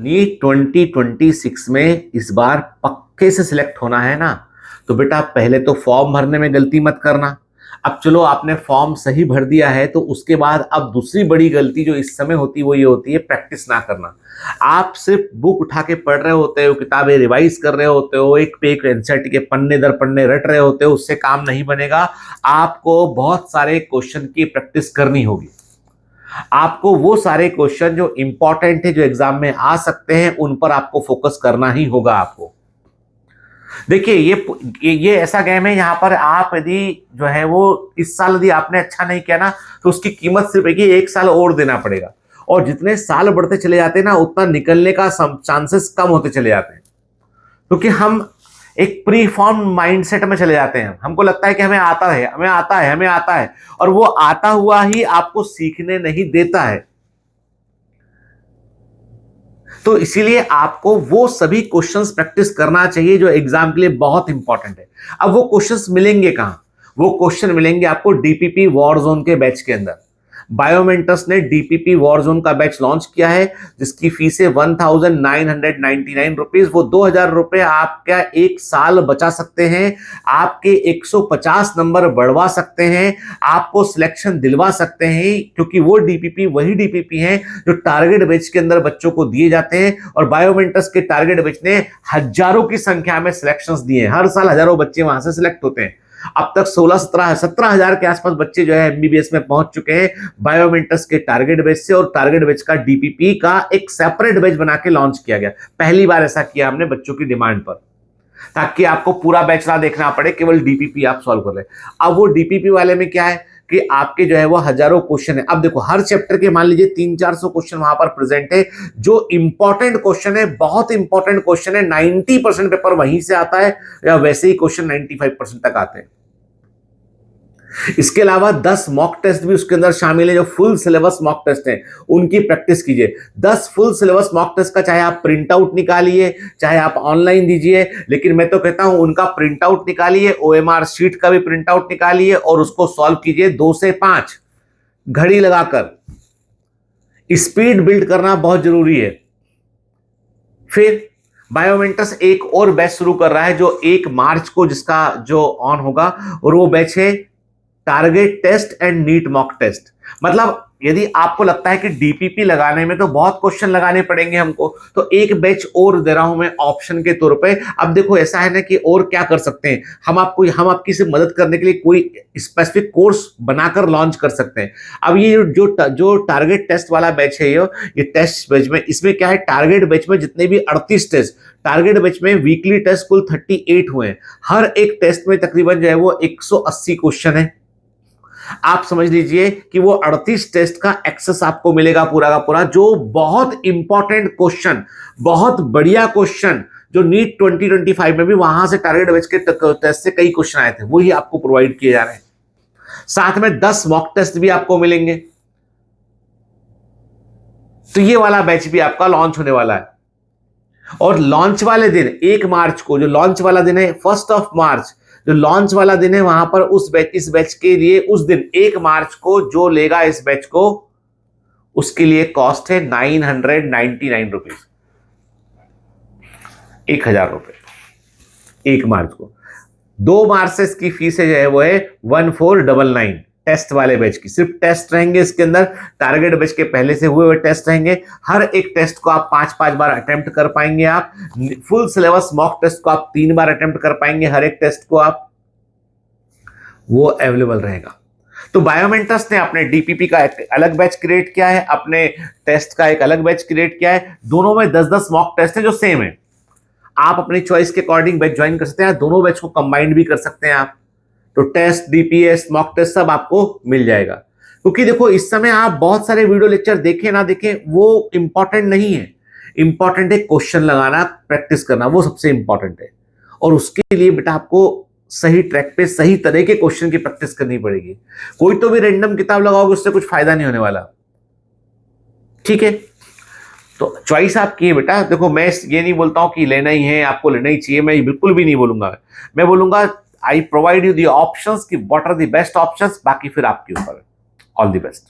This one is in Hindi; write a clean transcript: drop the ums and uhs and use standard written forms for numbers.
नीट 2026 में इस बार पक्के से सिलेक्ट होना है ना, तो बेटा पहले तो फॉर्म भरने में गलती मत करना। अब चलो आपने फॉर्म सही भर दिया है तो उसके बाद अब दूसरी बड़ी गलती जो इस समय होती है वो ये होती है प्रैक्टिस ना करना। आप सिर्फ बुक उठा के पढ़ रहे होते हो, किताबें रिवाइज कर रहे होते हो, एक पे एक एनसीईआरटी के पन्ने दर पन्ने रट रहे होते हो, उससे काम नहीं बनेगा। आपको बहुत सारे क्वेश्चन की प्रैक्टिस करनी होगी। आपको वो सारे क्वेश्चन जो इंपॉर्टेंट है, जो एग्जाम में आ सकते हैं, उन पर आपको फोकस करना ही होगा। आपको देखिए ये ऐसा गेम है, यहां पर आप यदि जो है वो इस साल यदि आपने अच्छा नहीं किया ना तो उसकी कीमत सिर्फ एक साल और देना पड़ेगा। और जितने साल बढ़ते चले जाते हैं ना उतना निकलने का चांसेस कम होते चले जाते हैं, क्योंकि हम एक प्री फॉर्म माइंडसेट में चले जाते हैं। हमको लगता है कि हमें आता है, हमें आता है, हमें आता है, और वो आता हुआ ही आपको सीखने नहीं देता है। तो इसीलिए आपको वो सभी क्वेश्चंस प्रैक्टिस करना चाहिए जो एग्जाम के लिए बहुत इंपॉर्टेंट है। अब वो क्वेश्चंस मिलेंगे कहां? वो क्वेश्चन मिलेंगे आपको डीपीपी वॉर जोन के बैच के अंदर। बायोमेंटस ने डीपीपी वॉर जोन का बैच लॉन्च किया है, जिसकी फीस है 1999 रुपीज। वो 2000 रुपए आपका एक साल बचा सकते हैं, आपके 150 नंबर बढ़वा सकते हैं, आपको सिलेक्शन दिलवा सकते हैं, क्योंकि वो डीपीपी वही डीपीपी हैं जो टारगेट बैच के अंदर बच्चों को दिए जाते हैं। और बायोमेंटस के टारगेट बैच ने हजारों की संख्या में सिलेक्शंस दिए हैं। हर साल हजारों बच्चे वहां से सिलेक्ट होते हैं। अब तक 16-17 हजार के आसपास बच्चे जो है एमबीबीएस में पहुंच चुके हैं बायोमेंटस के टारगेट बैच से। और टारगेट बैच का डीपीपी का एक सेपरेट बैच बना के लॉन्च किया गया। पहली बार ऐसा किया हमने बच्चों की डिमांड पर, ताकि आपको पूरा बैच ना देखना पड़े, केवल डीपीपी आप सॉल्व कर ले। अब वो डीपीपी वाले में क्या है कि आपके जो है वो हजारों क्वेश्चन है। अब देखो हर चैप्टर के मान लीजिए 300-400 क्वेश्चन वहां पर प्रेजेंट है। जो इंपॉर्टेंट क्वेश्चन है, बहुत इंपॉर्टेंट क्वेश्चन है, 90% पेपर वहीं से आता है, या वैसे ही क्वेश्चन 95% तक आते हैं। इसके अलावा 10 मॉक टेस्ट भी उसके अंदर शामिल है, जो फुल सिलेबस मॉक टेस्ट है, उनकी प्रैक्टिस कीजिए। 10 फुल सिलेबस मॉक टेस्ट का चाहे आप प्रिंट आउट निकालिए, चाहे आप ऑनलाइन दीजिए, लेकिन मैं तो कहता हूं उनका प्रिंट आउट निकालिए, ओएमआर शीट का भी प्रिंट आउट निकालिए और उसको सॉल्व कीजिए 2 से 5 घड़ी लगाकर। स्पीड बिल्ड करना बहुत जरूरी है। फिर बायोमेंटस एक और बैच शुरू कर रहा है जो 1 मार्च को जिसका जो ऑन होगा, और वो बैच है target test and NEET mock test. मतलब यदि आपको लगता है कि डीपीपी लगाने में तो बहुत क्वेश्चन लगाने पड़ेंगे हमको, तो एक बैच और दे रहा हूं मैं ऑप्शन के तौर पे। अब देखो ऐसा है ना कि और क्या कर सकते हैं हम आपकी सिर्फ मदद करने के लिए कोई स्पेसिफिक कोर्स बनाकर लॉन्च कर सकते हैं। अब ये जो टारगेट टेस्ट वाला बैच है, ये टेस्ट बैच में इसमें क्या है, टारगेट बैच में जितने भी 38 टेस्ट, टारगेट बैच में वीकली टेस्ट कुल 38 हुए हैं। हर एक टेस्ट में तकरीबन जो है वो 180 क्वेश्चन है। आप समझ लीजिए कि वो 38 टेस्ट का एक्सेस आपको मिलेगा पूरा का पूरा, जो बहुत इंपॉर्टेंट क्वेश्चन, बहुत बढ़िया क्वेश्चन जो नीट 2025 में भी वहां से टारगेट बैच के टेस्ट से कई क्वेश्चन आए थे, वही आपको प्रोवाइड किए जा रहे हैं। साथ में 10 मॉक टेस्ट भी आपको मिलेंगे। तो ये वाला बैच भी आपका लॉन्च होने वाला है। और लॉन्च वाले दिन 1 मार्च को, जो लॉन्च वाला दिन है 1 मार्च, जो लॉन्च वाला दिन है वहां पर इस बैच के लिए उस दिन 1 मार्च को जो लेगा इस बैच को, उसके लिए कॉस्ट है 999 रुपीज, 1000 रुपए 1 मार्च को। 2 मार्च से इसकी फीस है जो है वो है 1499 टेस्ट वाले बैच की। सिर्फ टेस्ट रहेंगे इसके अंदर, टारगेट बैच के पहले से हुए हुए टेस्ट रहेंगे। हर एक टेस्ट को आप 5-5 बार अटेम्प्ट कर पाएंगे। आप फुल सिलेबस मॉक टेस्ट को आप 3 बार अटेम्प्ट कर पाएंगे। हर एक टेस्ट को आप, वो अवेलेबल रहेगा। तो बायोमेंटस ने अपने डीपीपी का एक अलग बैच क्रिएट किया है, अपने टेस्ट का एक अलग बैच क्रिएट किया है। दोनों में 10-10 मॉक टेस्ट है जो सेम है। आप अपनी चॉइस के अकॉर्डिंग बैच ज्वाइन कर सकते हैं, दोनों बैच को कंबाइंड भी कर सकते हैं आप। तो टेस्ट, डीपीएस, मॉक टेस्ट सब आपको मिल जाएगा। क्योंकि देखो इस समय आप बहुत सारे वीडियो लेक्चर देखें ना देखें, वो इंपॉर्टेंट नहीं है। इंपॉर्टेंट है क्वेश्चन लगाना, प्रैक्टिस करना, वो सबसे इंपॉर्टेंट है। और उसके लिए बेटा आपको सही ट्रैक पे सही तरह के क्वेश्चन की प्रैक्टिस करनी पड़ेगी। कोई तो भी रैंडम किताब लगाओगे उससे कुछ फायदा नहीं होने वाला। ठीक है, तो चॉइस आपकी है बेटा। देखो मैं ये नहीं बोलता हूं कि लेना ही है, आपको लेना ही चाहिए, मैं बिल्कुल भी नहीं बोलूंगा। मैं बोलूंगा I provide you the options कि what are the best options, बाकी फिर आपके ऊपर है। All the best.